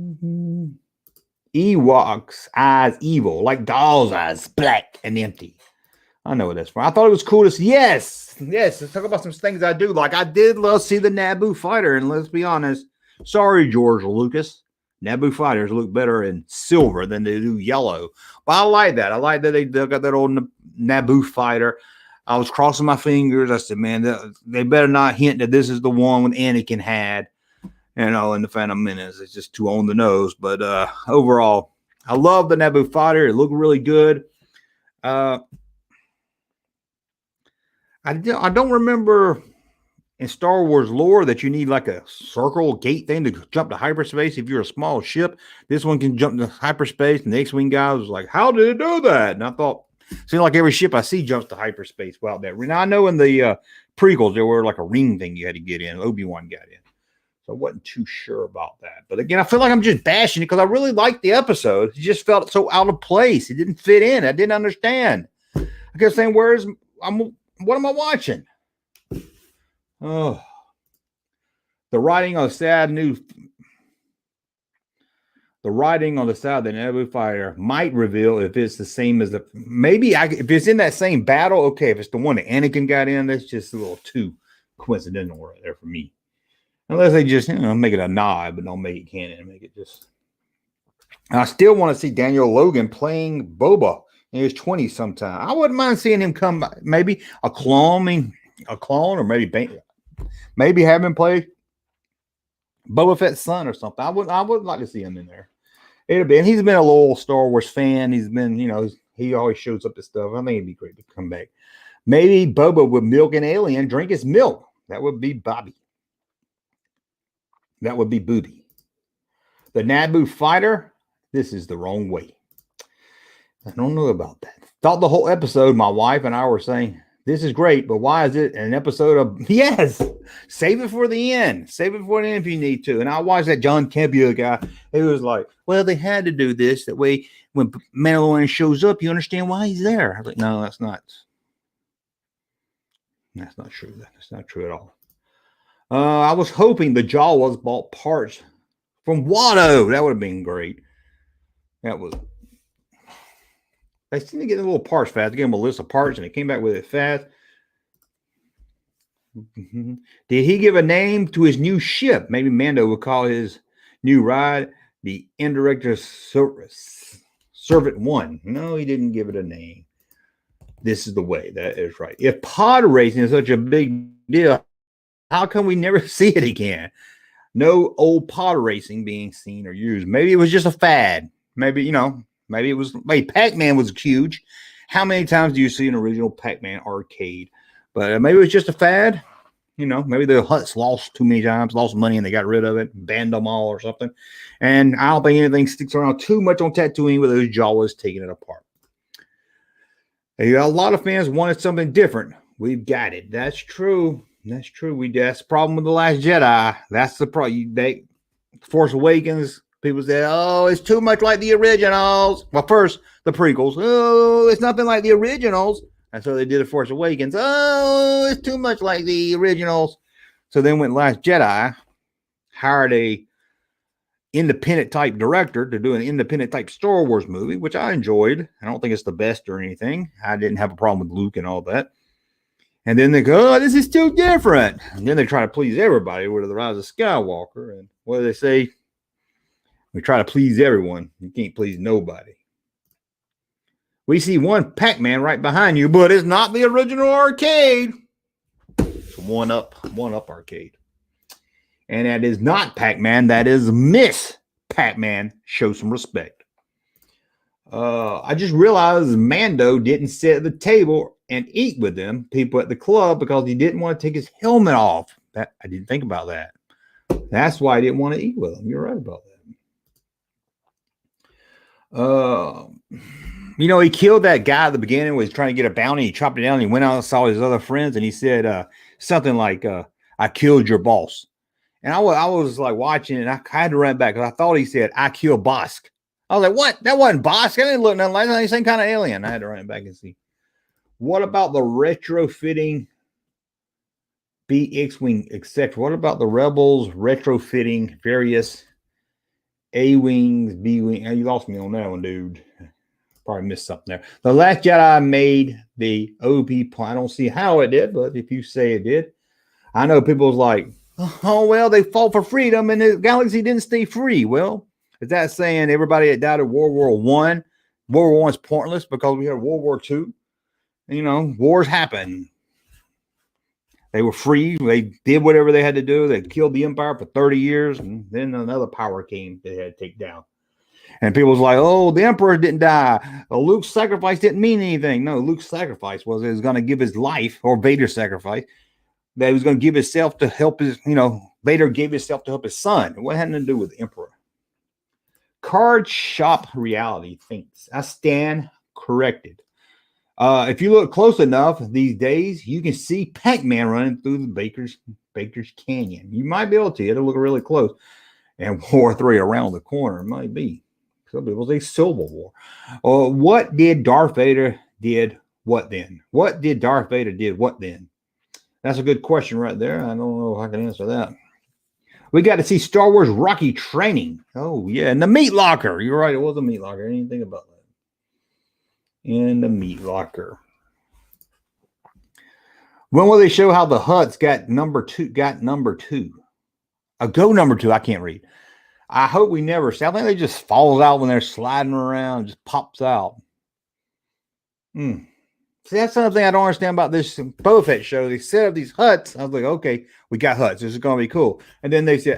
Ewoks eyes evil, like doll's eyes, black and empty. I know what that's from. I thought it was cool to see. Yes. Let's talk about some things I do. Like I did love to see the Naboo fighter, and let's be honest. Sorry, George Lucas. Naboo fighters look better in silver than they do yellow. But I like that. I like that they got that old Naboo fighter. I was crossing my fingers. I said, man, they better not hint that this is the one when Anakin had, in the Phantom Menace. It's just too on the nose. But overall, I love the Naboo fighter. It looked really good. I don't remember in Star Wars lore that you need like a circle gate thing to jump to hyperspace if you're a small ship. This one can jump to hyperspace, and the X-Wing guy was like, how did it do that? And I thought, seems like every ship I see jumps to hyperspace without that. Now, I know in the prequels, there were like a ring thing you had to get in. Obi-Wan got in. So I wasn't too sure about that. But again, I feel like I'm just bashing it because I really liked the episode. It just felt so out of place. It didn't fit in. I didn't understand. I kept saying, what am I watching? Oh, the writing on the side of the Naboo fighter might reveal if it's the same as if it's in that same battle. Okay, if it's the one that Anakin got in, that's just a little too coincidental right there for me. Unless they just make it a nod, but don't make it canon. Make it just. I still want to see Daniel Logan playing Boba in his 20s sometime. I wouldn't mind seeing him come back. Maybe a clone, or maybe have him play Boba Fett's son or something. I would like to see him in there. He's been a little Star Wars fan. He's been, he always shows up to stuff. I think it'd be great to come back. Maybe Boba would milk an alien, drink his milk. That would be Bobby. That would be Booby. The Naboo fighter, this is the wrong way. I don't know about that. Thought the whole episode, my wife and I were saying, this is great, but why is it an episode of... Yes, save it for the end. Save it for the end if you need to. And I watched that John Campea guy. He was like, well, they had to do this. That way, when Mandalorian shows up, you understand why he's there. I was like, no, that's not true. That's not true at all. I was hoping the Jawas bought parts from Watto. That would have been great. They seem to get the little parts fast. They gave him a list of parts, and they came back with it fast. Mm-hmm. Did he give a name to his new ship? Maybe Mando would call his new ride the Indirector Servant 1. No, he didn't give it a name. This is the way. That is right. If pod racing is such a big deal, How come we never see it again? No old pod racing being seen or used. Maybe it was just a fad. Maybe, maybe it was, Pac-Man was huge. How many times do you see an original Pac-Man arcade? But maybe it was just a fad. Maybe the Huts lost too many times, lost money, and they got rid of it, banned them all or something. And I don't think anything sticks around too much on Tatooine with those Jawas taking it apart. A lot of fans wanted something different. We've got it. That's true. That's true. That's the problem with The Last Jedi. That's the problem. Force Awakens, people said, oh, it's too much like the originals. Well, first, the prequels. Oh, it's nothing like the originals. And so they did The Force Awakens. Oh, it's too much like the originals. So then went Last Jedi, hired a independent type director to do an independent type Star Wars movie, which I enjoyed. I don't think it's the best or anything. I didn't have a problem with Luke and all that. And then they go, oh, this is too different. And then they try to please everybody with The Rise of Skywalker. And what do they say? We try to please everyone. You can't please nobody. We see one Pac-Man right behind you, but it's not the original arcade. It's one up arcade. And that is not Pac-Man. That is Miss Pac-Man. Show some respect. I just realized Mando didn't sit at the table and eat with them people at the club because he didn't want to take his helmet off. I didn't think about that. That's why I didn't want to eat with them. You're right about that. He killed that guy at the beginning when he was trying to get a bounty. He chopped it down. And he went out and saw his other friends, and he said something like, I killed your boss. And I was like watching it, and I had to run back because I thought he said, I killed Bosk. I was like, what? That wasn't Bosk. That didn't look nothing like that. Same kind of alien. I had to run it back and see. What about the retrofitting B-X-Wing, etc.? What about the Rebels retrofitting various A-Wings, B-Wing? You lost me on that one, dude. Probably missed something there. The Last Jedi made the OP point. I don't see how it did, but if you say it did, I know people's like, oh, well, they fought for freedom and the galaxy didn't stay free. Well, is that saying everybody that died in World War I, World War I is pointless because we had World War II? Wars happen. They were free. They did whatever they had to do. They killed the Empire for 30 years, and then another power came they had to take down. And people was like, oh, the Emperor didn't die. Oh, Luke's sacrifice didn't mean anything. No, Luke's sacrifice was he was going to give his life, or Vader's sacrifice, that he was going to give himself to help his, Vader gave himself to help his son. What had to do with the Emperor? Card Shop Reality thinks. I stand corrected. If you look close enough these days, you can see Pac-Man running through the Baker's Canyon. You might be able to. It'll look really close. And War 3 around the corner. It might be. Some people say Civil War. What did Darth Vader did what then? What did Darth Vader did what then? That's a good question right there. I don't know if I can answer that. We got to see Star Wars Rocky training. Oh, yeah. And the meat locker. You're right. It was a meat locker. I didn't think about that. In the meat locker. When will they show how the Huts got number two? Go number two. I can't read. I hope we never see. I think they just falls out when they're sliding around, just pops out. See, that's something I don't understand about this Boba Fett show. They set up these huts. I was like, okay, we got huts. This is going to be cool. And then they said,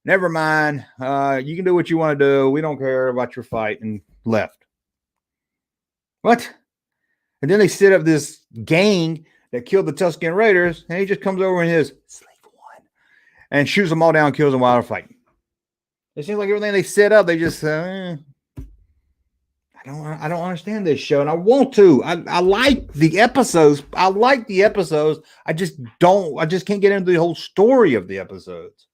never mind. You can do what you want to do. We don't care about your fight, and left. What? And then they set up this gang that killed the Tusken Raiders, and he just comes over in his Slave One and shoots them all down, kills them while they're fighting. It seems like everything they set up, they just I don't understand this show, and I want to. I like the episodes. I just can't get into the whole story of the episodes.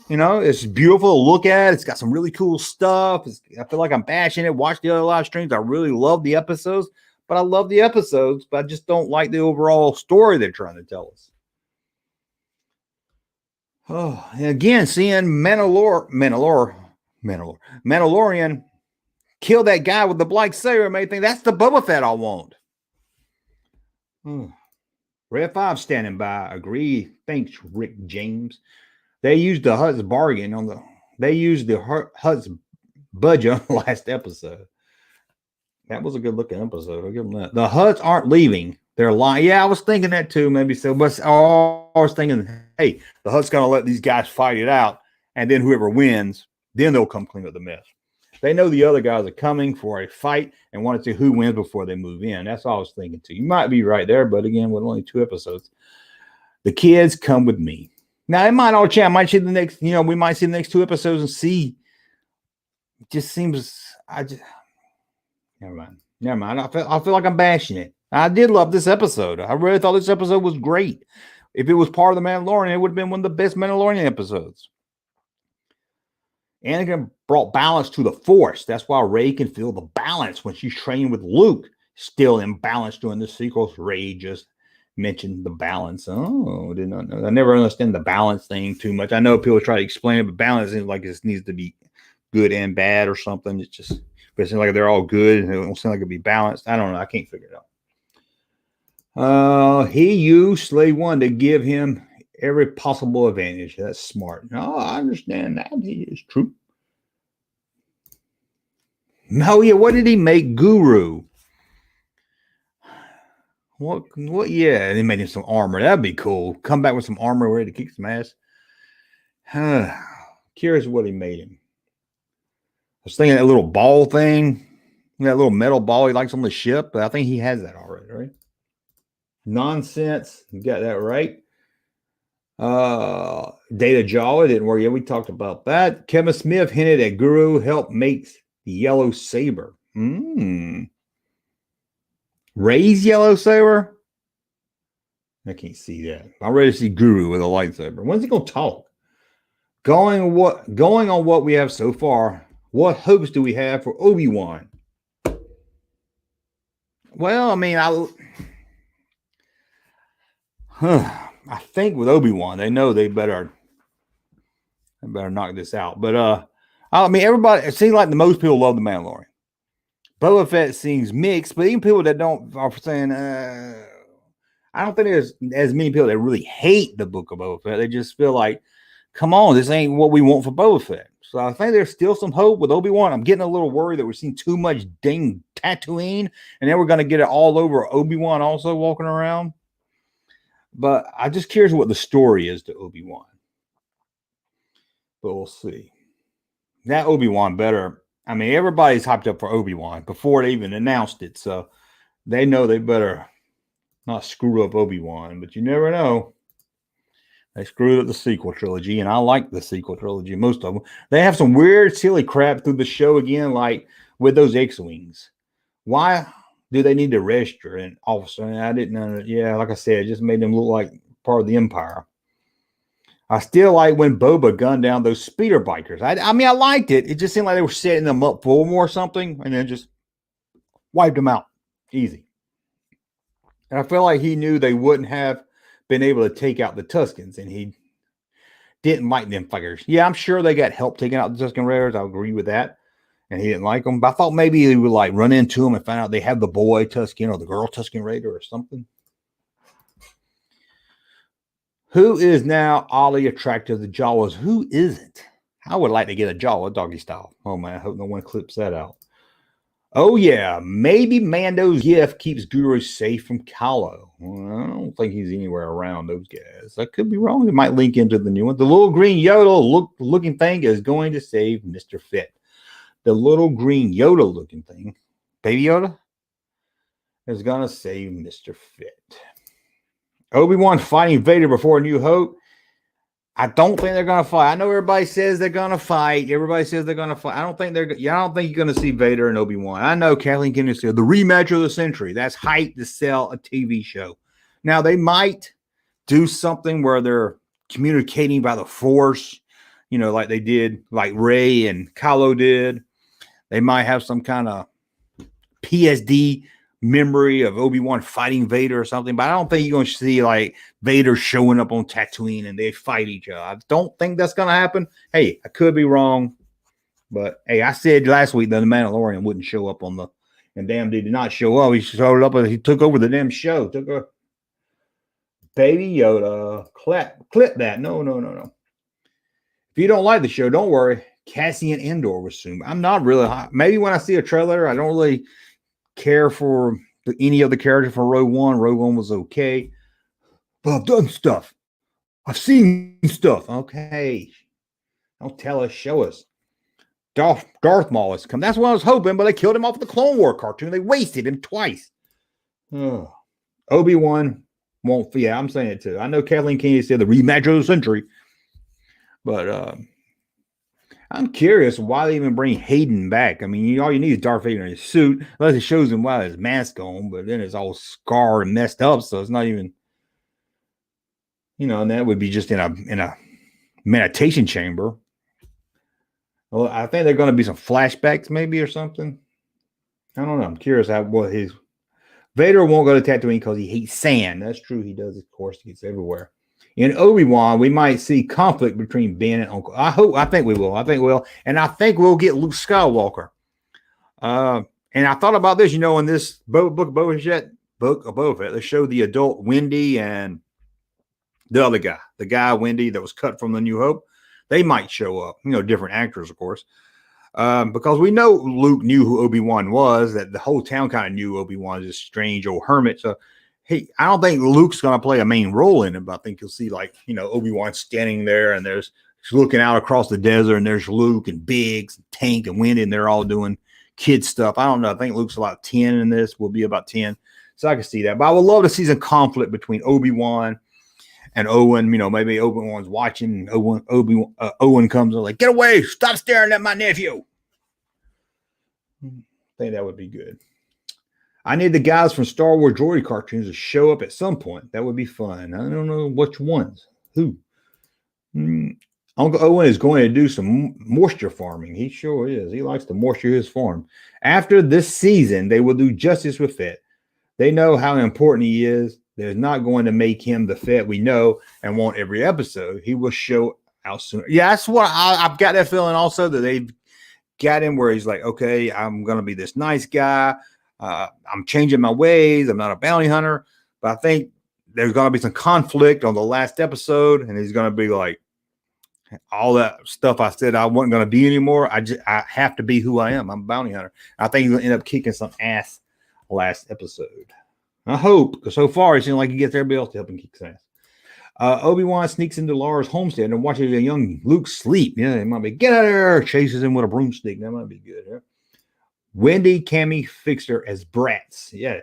It's beautiful to look at. It's got some really cool stuff. I feel like I'm bashing it. Watch the other live streams. I really love the episodes, but I just don't like the overall story they're trying to tell us. Oh, and again, seeing Mandalorian kill that guy with the black saber made me think that's the Boba Fett I want. Red 5 standing by. Agree. Thanks, Rick James. They used the Hutt's bargain they used the Hutt's budget on the last episode. That was a good looking episode. I'll give them that. The Hutts aren't leaving. They're lying. Yeah, I was thinking that too, maybe so. But I was thinking, hey, the Hutt's going to let these guys fight it out, and then whoever wins, then they'll come clean up the mess. They know the other guys are coming for a fight and want to see who wins before they move in. That's all I was thinking too. You might be right there, but again, with only 2 episodes, the kids come with me. Now it might all change. I might see the next. We might see the next 2 episodes and see. It just seems. Never mind. I feel like I'm bashing it. I did love this episode. I really thought this episode was great. If it was part of the Mandalorian, it would have been one of the best Mandalorian episodes. Anakin brought balance to the Force. That's why Rey can feel the balance when she's training with Luke. Still imbalanced during the sequels. Rey just mentioned the balance. Oh, did not know. I never understand the balance thing too much. I know people try to explain it, but balance is like it needs to be good and bad or something. It's just, but it seems like they're all good and it don't seem like it'd be balanced. I don't know. I can't figure it out. He used Slave One to give him every possible advantage. That's smart. No, I understand that. It is true. No, yeah. What did he make Guru? What? Yeah, they made him some armor. That'd be cool. Come back with some armor ready to kick some ass. Curious what he made him. I was thinking that little ball thing, that little metal ball he likes on the ship, but I think he has that already, right? Nonsense. You got that right. Data Jawa didn't work. Yeah, we talked about that. Kevin Smith hinted at Guru helped make the yellow saber. Rey's yellow saber? I can't see that. I'm ready to see Guru with a lightsaber. When's he gonna talk? Going on what we have so far, what hopes do we have for Obi-Wan? Well, I mean, I think with Obi-Wan, they know they better knock this out. But I mean, everybody, it seems like the most people love the Mandalorian. Boba Fett seems mixed, but even people that don't are saying, I don't think there's as many people that really hate the Book of Boba Fett. They just feel like, come on, this ain't what we want for Boba Fett. So I think there's still some hope with Obi-Wan. I'm getting a little worried that we're seeing too much dang Tatooine, and then we're going to get it all over Obi-Wan also walking around. But I'm just curious what the story is to Obi-Wan. But we'll see. That Obi-Wan better. I mean, everybody's hyped up for Obi-Wan before they even announced it. So they know they better not screw up Obi-Wan. But you never know. They screwed up the sequel trilogy, and I like the sequel trilogy, most of them. They have some weird, silly crap through the show again, like with those X-Wings. Why do they need to register an officer? And I didn't know. Yeah, like I said, it just made them look like part of the Empire. I still like when Boba gunned down those speeder bikers. I mean, I liked it. It just seemed like they were setting them up for more or something, and then just wiped them out. Easy. And I feel like he knew they wouldn't have been able to take out the Tuskens, and he didn't like them fuckers. Yeah, I'm sure they got help taking out the Tusken Raiders. I agree with that. And he didn't like them. But I thought maybe he would like run into them and find out they have the boy Tusken or the girl Tusken Raider or something. Who is now oddly attracted to the Jawas? Who isn't? I would like to get a Jawa doggy style. Oh man, I hope no one clips that out. Oh yeah, maybe Mando's gift keeps Guru safe from Kylo. Well, I don't think he's anywhere around those guys. I could be wrong. It might link into the new one. The little green Yoda looking thing is going to save Mr. Fett. The little green Yoda looking thing, Baby Yoda, is going to save Mr. Fett. Obi-Wan fighting Vader before A New Hope. I don't think they're going to fight. I know everybody says they're going to fight. Everybody says they're going to fight. I don't think you're going to see Vader and Obi-Wan. I know Kathleen Kennedy said the rematch of the century. That's hype to sell a TV show. Now, they might do something where they're communicating by the Force, like they did, like Rey and Kylo did. They might have some kind of PSD memory of Obi-Wan fighting Vader or something, but I don't think you're going to see like Vader showing up on Tatooine and they fight each other. I don't think that's going to happen. Hey, I could be wrong, but hey, I said last week that the Mandalorian wouldn't show up and damn, he did not show up. He showed up and he took over the damn show. Took a Baby Yoda. Clip that. No. If you don't like the show, don't worry. Cassian Andor was soon. I'm not really hot. Maybe when I see a trailer, I don't really care for any of the characters from Rogue One. Rogue One was okay. But I've done stuff. I've seen stuff. Okay. Don't tell us, show us. Darth Maul has come. That's what I was hoping, but they killed him off the Clone War cartoon. They wasted him twice. Oh. Obi-Wan won't. Yeah, I'm saying it too. I know Kathleen Kennedy said the rematch of the century, but I'm curious why they even bring Hayden back. I mean, all you need is Darth Vader in his suit, unless it shows him while his mask on, but then it's all scarred and messed up, so it's not even, and that would be just in a meditation chamber. Well, I think they're going to be some flashbacks, maybe, or something. I don't know. I'm curious what his Vader won't go to Tatooine because he hates sand. That's true. He does, of course. He gets everywhere. In Obi-Wan, we might see conflict between Ben and Uncle. I think we will. And I think we'll get Luke Skywalker. And I thought about this, in this Book of Boba Fett, they showed the adult Wendy and the other guy, the guy Wendy that was cut from the New Hope. They might show up, different actors, of course, because we know Luke knew who Obi-Wan was, that the whole town kind of knew Obi-Wan is this strange old hermit. So, hey, I don't think Luke's going to play a main role in it, but I think you'll see, Obi-Wan standing there and he's looking out across the desert and there's Luke and Biggs, and Tank and Wendy, and they're all doing kid stuff. I don't know. I think Luke's about 10 in this, will be about 10. So I can see that. But I would love to see some conflict between Obi-Wan and Owen. Maybe Obi-Wan's watching. Owen comes and like, get away! Stop staring at my nephew. I think that would be good. I need the guys from Star Wars droid cartoons to show up at some point. That would be fun. I don't know which ones. Who? Uncle Owen is going to do some moisture farming. He sure is. He likes to moisture his farm. After this season, they will do justice with Fett. They know how important he is. They're not going to make him the Fett we know and want every episode. He will show out soon. Yeah, that's what I've got that feeling also, that they've got him where he's like, okay, I'm going to be this nice guy. I'm changing my ways. I'm not a bounty hunter. But I think there's going to be some conflict on the last episode, and he's going to be like, all that stuff I said I wasn't going to be anymore. I have to be who I am. I'm a bounty hunter. I think he's going to end up kicking some ass last episode. I hope, because so far it seems like he gets everybody else to help him kick his ass. Obi-Wan sneaks into Lara's homestead and watches a young Luke sleep. Yeah, it might be, get out of there, chases him with a broomstick. That might be good. Yeah? Wendy, Cammy, Fixer as brats. Yeah.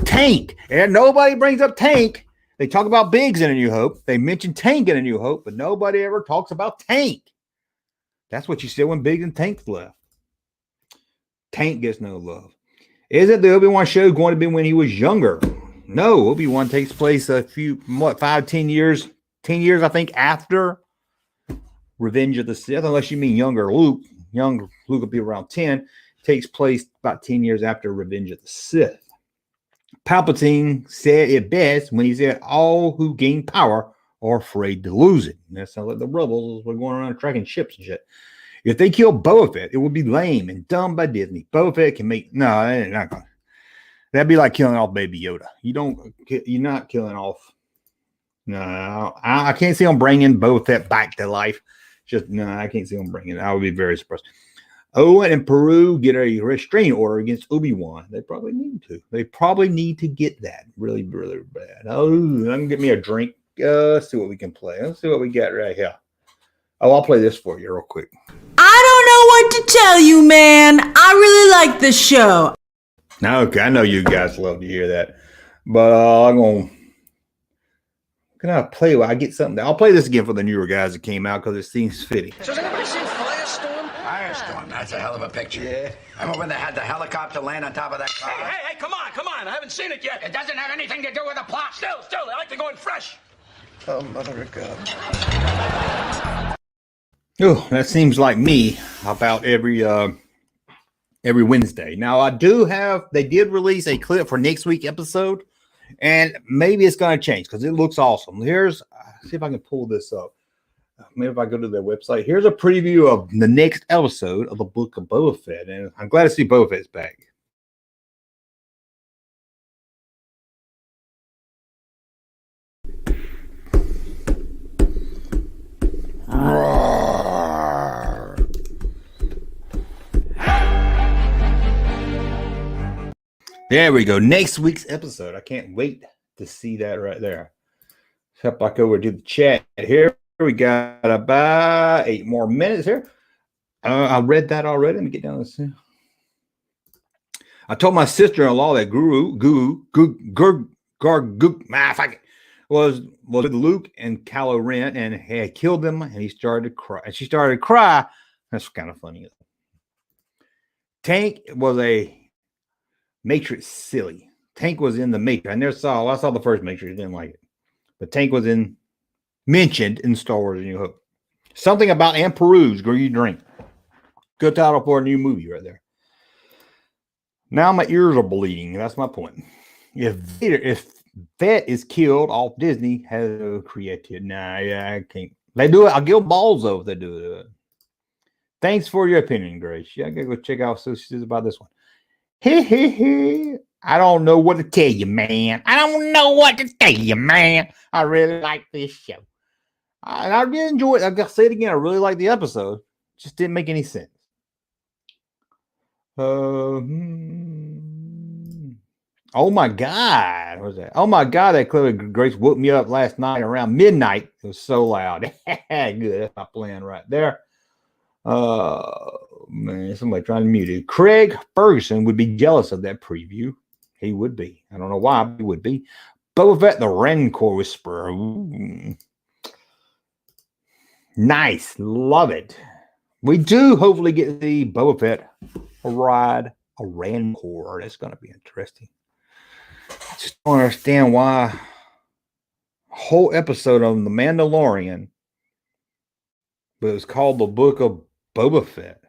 Tank. And nobody brings up Tank. They talk about Biggs in A New Hope. They mention Tank in A New Hope, but nobody ever talks about Tank. That's what you said when Biggs and Tank left. Tank gets no love. Isn't the Obi-Wan show going to be when he was younger? No, Obi-Wan takes place a few, 10 years, I think, after Revenge of the Sith, unless you mean younger Luke. Young Luke will be around 10. Takes place about 10 years after Revenge of the Sith. Palpatine said it best when he said, all who gain power are afraid to lose it. And that sounds like the rebels were going around tracking ships and shit. If they kill Boba Fett, it would be lame and dumb by Disney. Boba Fett can make, no, they're not going to. That'd be like killing off Baby Yoda. You're not killing off. No, I can't see them bringing Boba Fett back to life. I can't see them bringing it. I would be very surprised. Owen and Peru get a restraining order against Obi-Wan. They probably need to. They probably need to get that really, really bad. Oh, let me get me a drink. Let's see what we can play. Let's see what we got right here. Oh, I'll play this for you real quick. I don't know what to tell you, man. I really like this show. Now, okay, I know you guys love to hear that, but can I play? I get something. I'll play this again for the newer guys that came out because it seems fitting. So has anybody seen Firestorm? Firestorm, that's a hell of a picture. Yeah. Remember when they had the helicopter land on top of that car? Hey, come on. I haven't seen it yet. It doesn't have anything to do with the plot. Still, I like to go in fresh. Oh, mother of God. Oh, that seems like me about every Wednesday. Now, they did release a clip for next week's episode, and maybe it's going to change because it looks awesome. See if I can pull this up. Maybe if I go to their website. Here's a preview of the next episode of the Book of Boba Fett, and I'm glad to see Boba Fett's back. There we go. Next week's episode. I can't wait to see that right there. Step back over to the chat here. We got about 8 more minutes here. I read that already. Let me get down this. I told my sister-in-law that was with Luke and Kylo Ren and had killed them, and he started to cry. And she started to cry. That's kind of funny. Tank was a Matrix silly. Tank was in the Matrix. I saw the first Matrix, didn't like it. But Tank was mentioned in Star Wars: A New Hope. Something about Emperor's Greedy Drink. Good title for a new movie right there. Now my ears are bleeding. That's my point. If Fett is killed off Disney, has created. Nah, yeah, I can't. They do it. I'll give balls though if they do it. Thanks for your opinion, Grace. Yeah, I gotta go check out what she says about this one. I don't know what to tell you, man. I really like this show. I really enjoy it. I gotta say it again. I really like the episode. Just didn't make any sense. Oh my God. What was that? Oh my God, that Chloe Grace woke me up last night around midnight. It was so loud. Good. That's my plan right there. Man, somebody trying to mute it. Craig Ferguson would be jealous of that preview. He would be. I don't know why, but he would be. Boba Fett, the Rancor Whisperer. Ooh. Nice. Love it. We do hopefully get to see Boba Fett ride a Rancor. That's going to be interesting. I just don't understand why a whole episode of The Mandalorian, but it's called the Book of Boba Fett.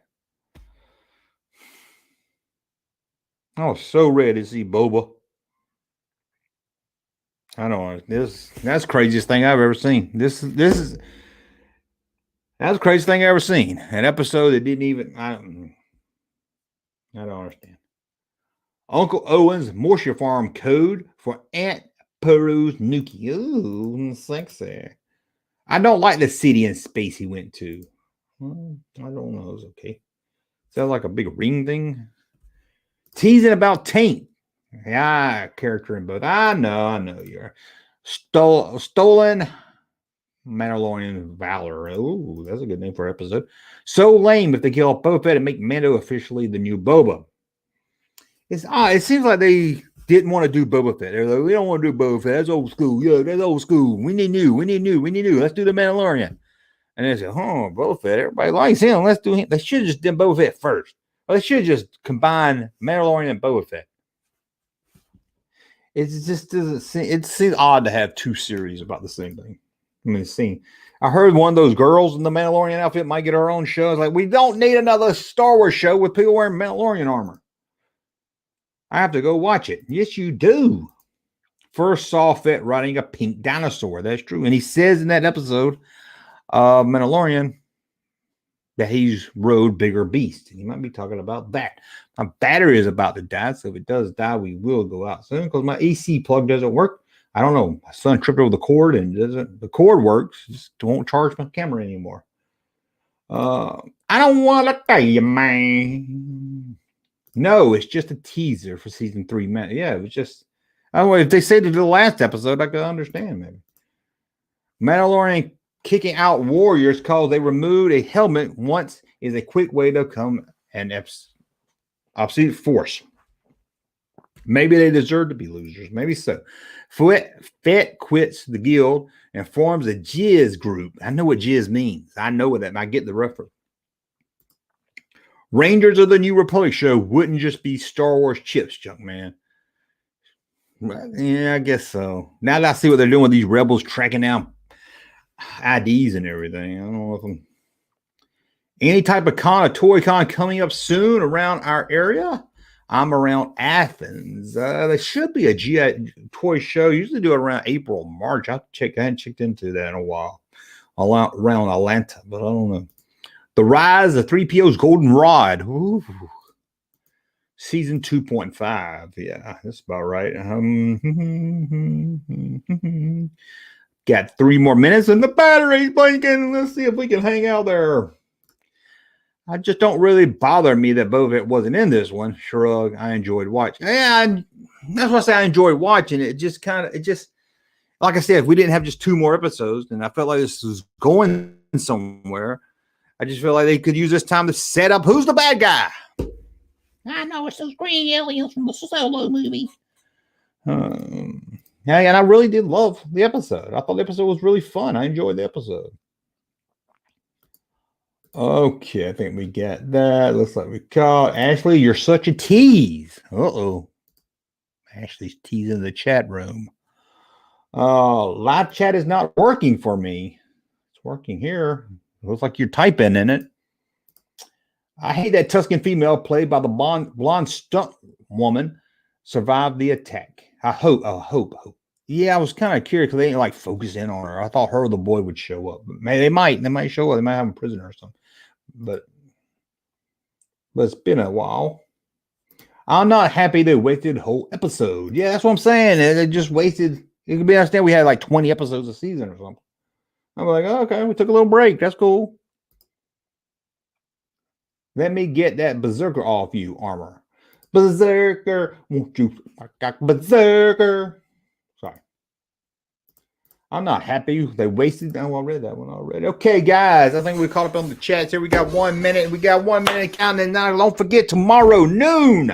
I was so ready to see Boba. I don't know. That's the craziest thing I've ever seen. That's the craziest thing I've ever seen. An episode that didn't even. I don't understand. Uncle Owen's Moisture Farm code for Aunt Peru's Nuki. Ooh, sexy. I don't like the city and space he went to. Well, I don't know. It's okay. Sounds like a big ring thing. Teasing about Taint. Yeah, character in both. I know you're stolen Mandalorian Valor. Ooh, that's a good name for an episode. So lame if they kill off Boba Fett and make Mando officially the new Boba. It's odd. It seems like they didn't want to do Boba Fett. They're like, we don't want to do Boba Fett. That's old school. Yeah, that's old school. We need new. Let's do the Mandalorian. And they said, Boba Fett. Everybody likes him. Let's do him. They should have just done Boba Fett first. Or they should have just combined Mandalorian and Boba Fett. It just doesn't seem. It seems odd to have 2 series about the same thing. I mean, I heard one of those girls in the Mandalorian outfit might get her own show. It's like, we don't need another Star Wars show with people wearing Mandalorian armor. I have to go watch it. Yes, you do. First saw Fett riding a pink dinosaur. That's true. And he says in that episode of Mandalorian that he's rode bigger beast. And he might be talking about that. My battery is about to die. So if it does die, we will go out soon because my AC plug doesn't work. I don't know. My son tripped over the cord and the cord works. Just won't charge my camera anymore. I don't want to tell you, man. No, it's just a teaser for season 3. Man, yeah, it was just. I don't know if they said it to the last episode, I could understand maybe. Mandalorian kicking out warriors because they removed a helmet once is a quick way to become an obsolete force. Maybe they deserve to be losers. Maybe so. Fett quits the guild and forms a Jizz group. I know what Jizz means. I know what that. I get the reference. Rangers of the New Republic show wouldn't just be Star Wars chips, junk man. Yeah, I guess so. Now that I see what they're doing with these rebels tracking down IDs and everything, I don't know if I'm any type of con, a toy con coming up soon around our area. I'm around Athens. There should be a GI toy show. Usually do it around April, March. I hadn't checked into that in a while. Around Atlanta, but I don't know. The Rise of 3PO's Golden Rod. Ooh. Season 2.5. Yeah, that's about right. Got 3 more minutes and the battery's blinking. Let's see if we can hang out there. I just don't really bother me that Boba Fett wasn't in this one. Shrug. I enjoyed watching. And that's why I say I enjoyed watching it. Like I said, if we didn't have just 2 more episodes, and I felt like this was going somewhere, I just feel like they could use this time to set up who's the bad guy. I know it's those green aliens from the Solo movie. Yeah, and I really did love the episode. I thought the episode was really fun. I enjoyed the episode. Okay, I think we got that. Looks like we caught Ashley. You're such a tease. Uh-oh. Ashley's teasing the chat room. Live chat is not working for me. It's working here. Looks like you're typing in it. I hate that Tuscan female played by the blonde stunt woman survived the attack. I hope. Yeah, I was kind of curious because they didn't like focus in on her. I thought her or the boy would show up. But maybe they might show up. They might have a prisoner or something. But it's been a while. I'm not happy they wasted the whole episode. Yeah, that's what I'm saying. They just wasted. It could be understand we had like 20 episodes a season or something. I'm like, oh, okay, we took a little break. That's cool. Let me get that berserker off you, armor. Berserker, won't you? Berserker. Sorry. I'm not happy they wasted. Oh, I read that one already. Okay, guys, I think we caught up on the chats here. We got 1 minute. We got 1 minute counting. Now, don't forget tomorrow noon.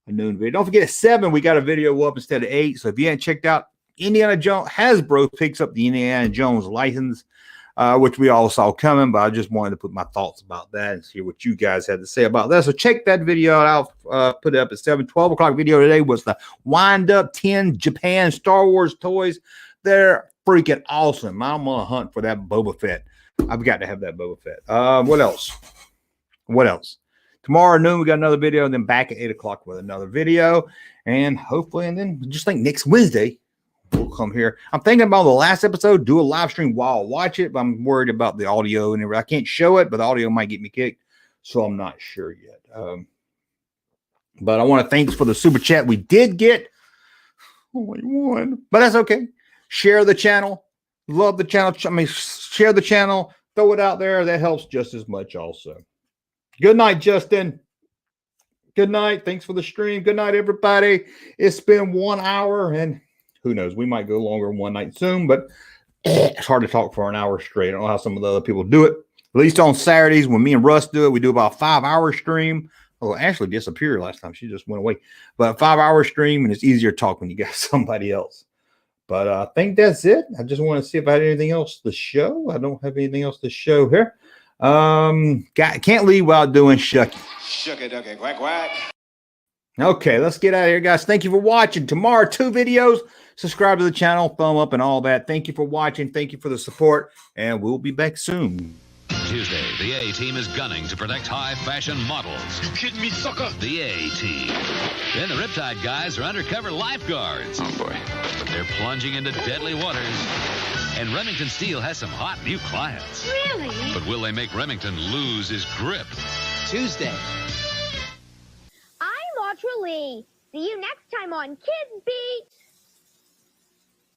A noon video. Don't forget at 7 we got a video up instead of 8. So if you haven't checked out Indiana Jones, Hasbro picks up the Indiana Jones license, which we all saw coming, but I just wanted to put my thoughts about that and see what you guys had to say about that. So check that video out. I'll put it up at 7. 12 o'clock video today was the Wind Up 10 Japan Star Wars toys. They're freaking awesome. I'm on a hunt for that Boba Fett. I've got to have that Boba Fett. What else? Tomorrow noon, we got another video, and then back at 8 o'clock with another video. And hopefully, and then just think next Wednesday, we'll come here. I'm thinking about the last episode, do a live stream while I watch it, but I'm worried about the audio and everything. I can't show it, but the audio might get me kicked. So I'm not sure yet. But I want to thank for the super chat we did get. Only one. But that's okay. Share the channel. Love the channel. Share the channel. Throw it out there. That helps just as much also. Good night, Justin. Good night. Thanks for the stream. Good night, everybody. It's been 1 hour, and who knows? We might go longer one night soon, but it's hard to talk for an hour straight. I don't know how some of the other people do it. At least on Saturdays, when me and Russ do it, we do about a 5-hour stream. Oh, Ashley disappeared last time. She just went away. But a 5-hour stream, and it's easier to talk when you got somebody else. But I think that's it. I just want to see if I had anything else to show. I don't have anything else to show here. Can't leave without doing shucky. Shucky ducky quack quack. Okay, let's get out of here, guys. Thank you for watching. Tomorrow, 2 videos. Subscribe to the channel, thumb up, and all that. Thank you for watching. Thank you for the support, and we'll be back soon. Tuesday, the A-Team is gunning to protect high-fashion models. You kidding me, sucker? The A-Team. Then the Riptide guys are undercover lifeguards. Oh, boy. They're plunging into deadly waters. And Remington Steele has some hot new clients. Really? But will they make Remington lose his grip? Tuesday. I'm Audra Lee. See you next time on Kids Beat.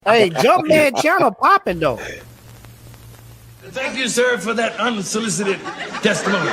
Hey, Jumpman channel popping though. Thank you, sir, for that unsolicited testimony.